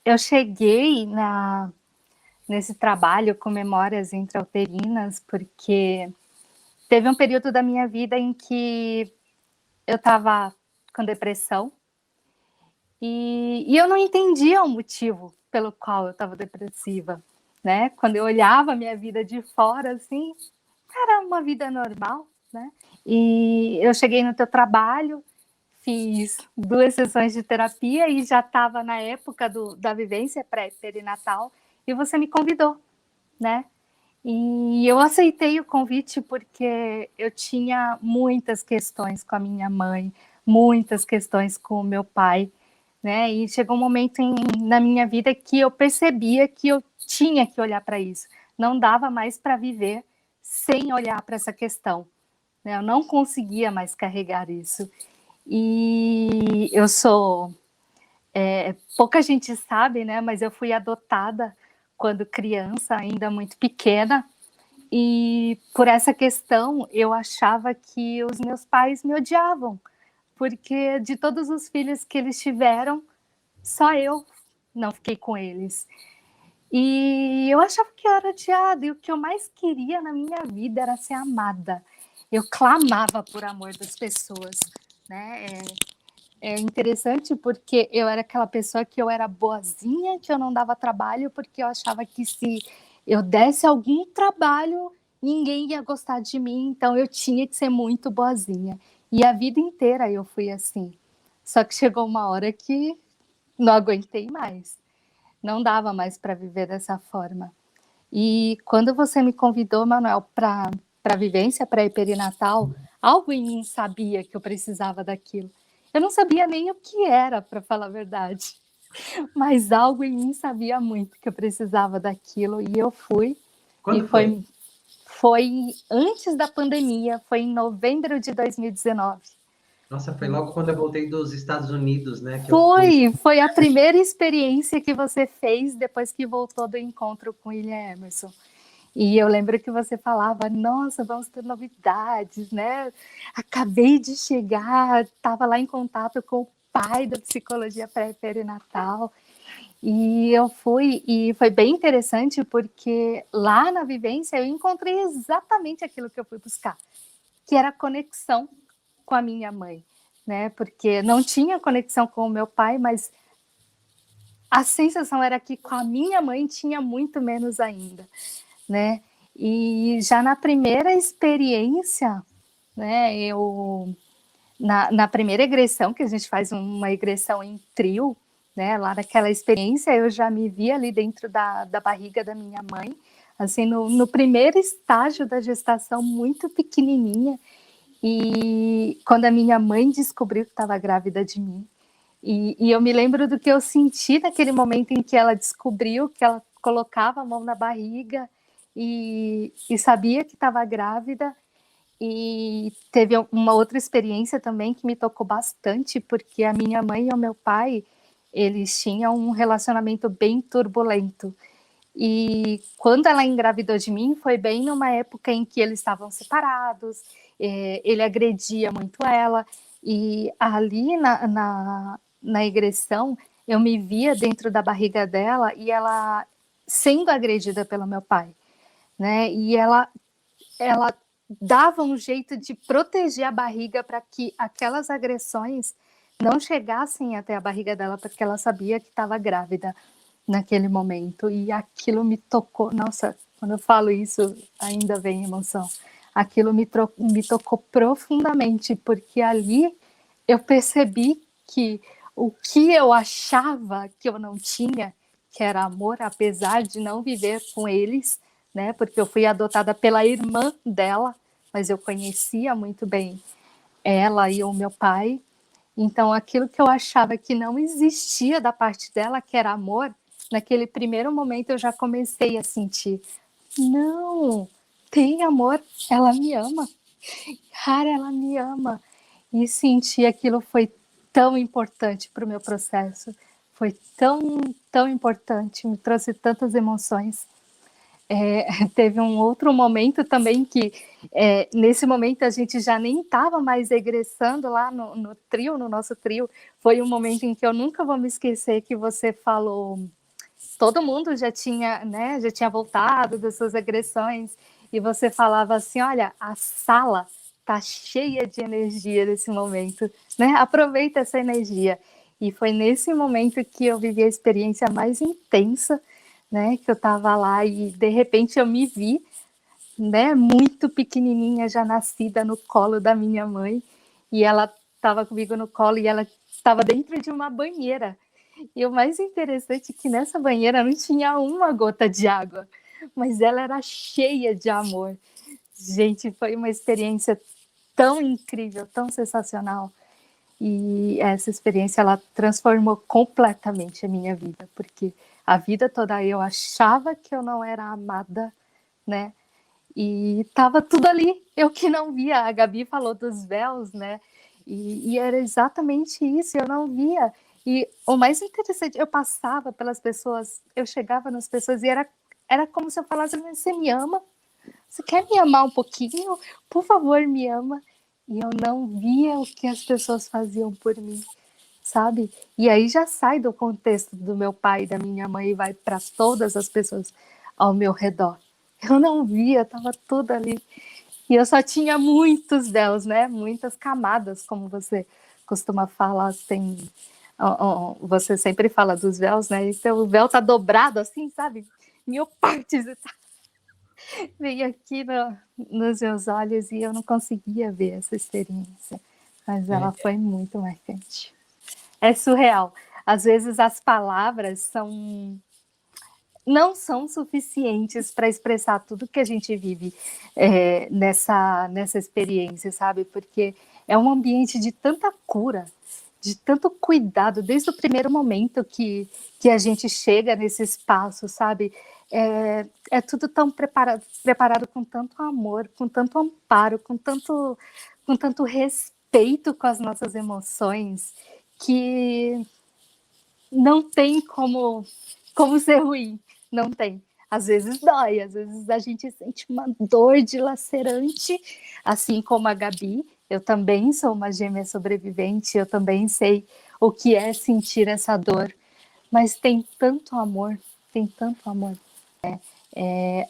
eu cheguei nesse trabalho com memórias intrauterinas porque teve um período da minha vida em que eu estava com depressão e eu não entendia o motivo pelo qual eu estava depressiva, né? Quando eu olhava a minha vida de fora, assim, era uma vida normal, né? E eu cheguei no teu trabalho, fiz 2 sessões de terapia e já estava na época da vivência pré-perinatal e você me convidou, né? E eu aceitei o convite porque eu tinha muitas questões com a minha mãe, muitas questões com o meu pai, né? E chegou um momento na minha vida que eu percebia que eu tinha que olhar para isso. Não dava mais para viver sem olhar para essa questão, né? Eu não conseguia mais carregar isso. E eu sou... pouca gente sabe, né? Mas eu fui adotada quando criança, ainda muito pequena. E por essa questão, eu achava que os meus pais me odiavam. Porque de todos os filhos que eles tiveram, só eu não fiquei com eles. E eu achava que eu era odiada. E o que eu mais queria na minha vida era ser amada. Eu clamava por amor das pessoas, né? É interessante porque eu era aquela pessoa que eu era boazinha, que eu não dava trabalho, porque eu achava que se eu desse algum trabalho, ninguém ia gostar de mim, então eu tinha que ser muito boazinha. E a vida inteira eu fui assim. Só que chegou uma hora que não aguentei mais. Não dava mais para viver dessa forma. E quando você me convidou, Manuel, para a vivência pré-perinatal, algo em mim sabia que eu precisava daquilo. Eu não sabia nem o que era, para falar a verdade, mas algo em mim sabia muito que eu precisava daquilo e eu fui. E Quando foi? foi antes da pandemia, foi em novembro de 2019. Nossa, foi logo quando eu voltei dos Estados Unidos, né? Que eu fui. Foi a primeira experiência que você fez depois que voltou do encontro com William Emerson. E eu lembro que você falava, nossa, vamos ter novidades, né? Acabei de chegar, estava lá em contato com o pai da psicologia pré-perinatal. E eu fui, e foi bem interessante, porque lá na vivência eu encontrei exatamente aquilo que eu fui buscar, que era a conexão com a minha mãe, né? Porque não tinha conexão com o meu pai, mas a sensação era que com a minha mãe tinha muito menos ainda, né? E já na primeira experiência, né, na primeira egressão, que a gente faz uma egressão em trio, né, lá naquela experiência, eu já me vi ali dentro da barriga da minha mãe, assim, no primeiro estágio da gestação, muito pequenininha, e quando a minha mãe descobriu que estava grávida de mim, e eu me lembro do que eu senti naquele momento em que ela descobriu, que ela colocava a mão na barriga e sabia que estava grávida. E teve uma outra experiência também que me tocou bastante, porque a minha mãe e o meu pai, eles tinham um relacionamento bem turbulento. E quando ela engravidou de mim, foi bem numa época em que eles estavam separados, ele agredia muito ela, e ali na egressão, eu me via dentro da barriga dela e ela sendo agredida pelo meu pai, né? E ela dava um jeito de proteger a barriga para que aquelas agressões não chegassem até a barriga dela, porque ela sabia que estava grávida naquele momento. E aquilo me tocou. Nossa, quando eu falo isso, ainda vem emoção. Aquilo me tocou profundamente, porque ali eu percebi que o que eu achava que eu não tinha, que era amor, apesar de não viver com eles, né? Porque eu fui adotada pela irmã dela, mas eu conhecia muito bem ela e o meu pai. Então, aquilo que eu achava que não existia da parte dela, que era amor, naquele primeiro momento eu já comecei a sentir. Não, tem amor, ela me ama. Cara, ela me ama. E sentir aquilo foi tão importante para o meu processo. Foi tão, tão importante, me trouxe tantas emoções. Teve um outro momento também que, nesse momento, a gente já nem estava mais egressando lá no trio, no nosso trio. Foi um momento em que eu nunca vou me esquecer que você falou todo mundo já tinha, né, já tinha voltado das suas agressões, e você falava assim, olha, a sala tá cheia de energia nesse momento, né? Aproveita essa energia. E foi nesse momento que eu vivi a experiência mais intensa, né? Que eu estava lá e de repente eu me vi, né? Muito pequenininha, já nascida no colo da minha mãe, e ela estava comigo no colo e ela estava dentro de uma banheira. E o mais interessante é que nessa banheira não tinha uma gota de água, mas ela era cheia de amor. Gente, foi uma experiência tão incrível, tão sensacional. E essa experiência, ela transformou completamente a minha vida, porque a vida toda eu achava que eu não era amada, né? E tava tudo ali, eu que não via. A Gabi falou dos véus, né? E era exatamente isso, eu não via. E o mais interessante, eu passava pelas pessoas, eu chegava nas pessoas e era como se eu falasse, você me ama? Você quer me amar um pouquinho? Por favor, me ama. E eu não via o que as pessoas faziam por mim, sabe? E aí já sai do contexto do meu pai e da minha mãe e vai para todas as pessoas ao meu redor. Eu não via, estava tudo ali. E eu só tinha muitos véus, né? Muitas camadas, como você costuma falar. Tem, você sempre fala dos véus, né? Então o véu tá dobrado assim, sabe? Mil partes e tal. Veio aqui nos meus olhos e eu não conseguia ver essa experiência. Mas ela É, foi muito marcante. É surreal. Às vezes as palavras não são suficientes para expressar tudo que a gente vive nessa experiência, sabe? Porque é um ambiente de tanta cura, de tanto cuidado, desde o primeiro momento que a gente chega nesse espaço, sabe? É tudo tão preparado com tanto amor, com tanto amparo, com tanto respeito com as nossas emoções, que não tem como ser ruim, não tem. Às vezes dói, às vezes a gente sente uma dor dilacerante, assim como a Gabi. Eu também sou uma gêmea sobrevivente, eu também sei o que é sentir essa dor, mas tem tanto amor.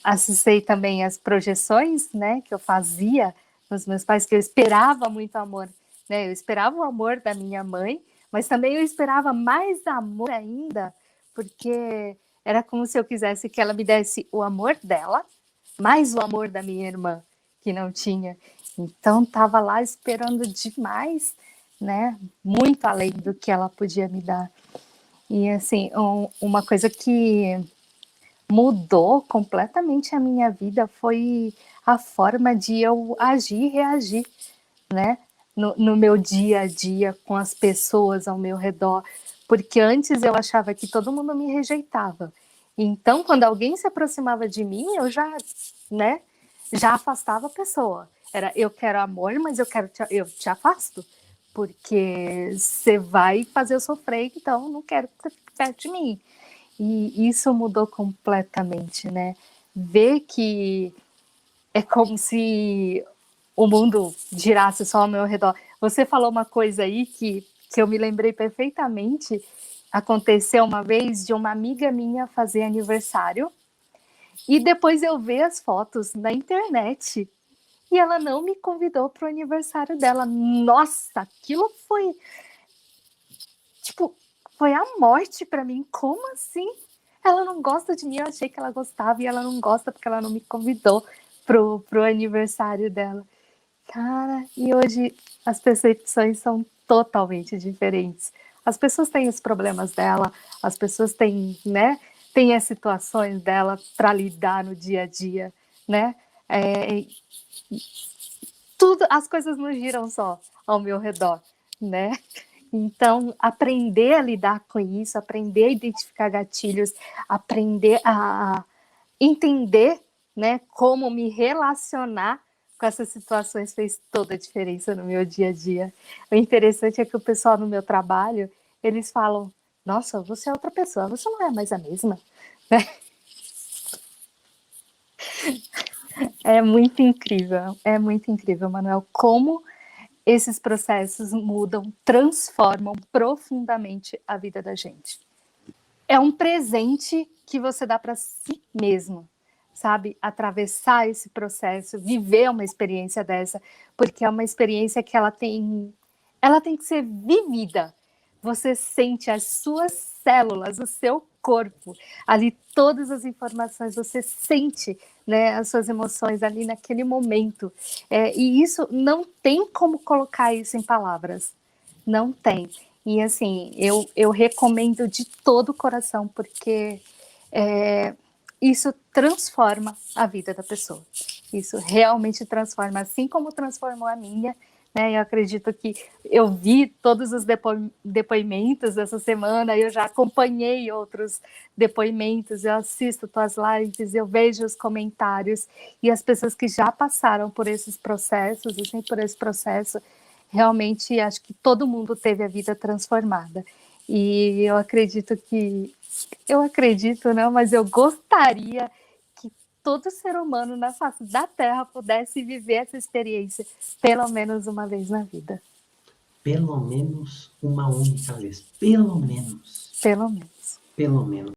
Acessei também as projeções, né, que eu fazia nos meus pais, que eu esperava muito amor, né? Eu esperava o amor da minha mãe, mas também eu esperava mais amor ainda, porque era como se eu quisesse que ela me desse o amor dela, mais o amor da minha irmã, que não tinha. Então estava lá esperando demais, né? Muito além do que ela podia me dar. E assim, uma coisa que mudou completamente a minha vida foi a forma de eu agir e reagir, né? No meu dia a dia com as pessoas ao meu redor, porque antes eu achava que todo mundo me rejeitava. Então, quando alguém se aproximava de mim, eu já, né, já afastava a pessoa. Era, eu quero amor, mas eu te afasto, porque você vai fazer eu sofrer, então não quero que você fique perto de mim. E isso mudou completamente, né? Ver que é como se o mundo girasse só ao meu redor. Você falou uma coisa aí que eu me lembrei perfeitamente. Aconteceu uma vez de uma amiga minha fazer aniversário e depois eu ver as fotos na internet e ela não me convidou para o aniversário dela. Nossa, aquilo foi tipo, foi a morte para mim. Como assim? Ela não gosta de mim, eu achei que ela gostava e ela não gosta porque ela não me convidou pro aniversário dela. Cara, e hoje as percepções são totalmente diferentes. As pessoas têm os problemas dela, as pessoas têm, né, têm as situações dela para lidar no dia a dia, né? É, tudo, as coisas não giram só ao meu redor, né? Então, aprender a lidar com isso, aprender a identificar gatilhos, aprender a entender, né, como me relacionar com essas situações fez toda a diferença no meu dia a dia. O interessante é que o pessoal no meu trabalho, eles falam, nossa, você é outra pessoa, você não é mais a mesma. É muito incrível, Manuel, como esses processos mudam, transformam profundamente a vida da gente. É um presente que você dá para si mesmo, sabe? Atravessar esse processo, viver uma experiência dessa, porque é uma experiência que ela tem que ser vivida. Você sente as suas células, o seu corpo, ali todas as informações, você sente, né, as suas emoções ali naquele momento. E isso não tem como colocar isso em palavras. Não tem. E assim, eu recomendo de todo o coração, porque isso transforma a vida da pessoa. Isso realmente transforma, assim como transformou a minha, né? Eu acredito que eu vi todos os depoimentos dessa semana, eu já acompanhei outros depoimentos, eu assisto tuas lives, eu vejo os comentários, e as pessoas que já passaram por esses processos, assim, por esse processo, realmente acho que todo mundo teve a vida transformada. E eu acredito, não, mas eu gostaria que todo ser humano na face da Terra pudesse viver essa experiência pelo menos uma vez na vida. Pelo menos uma única vez. Pelo menos. Pelo menos. Pelo menos.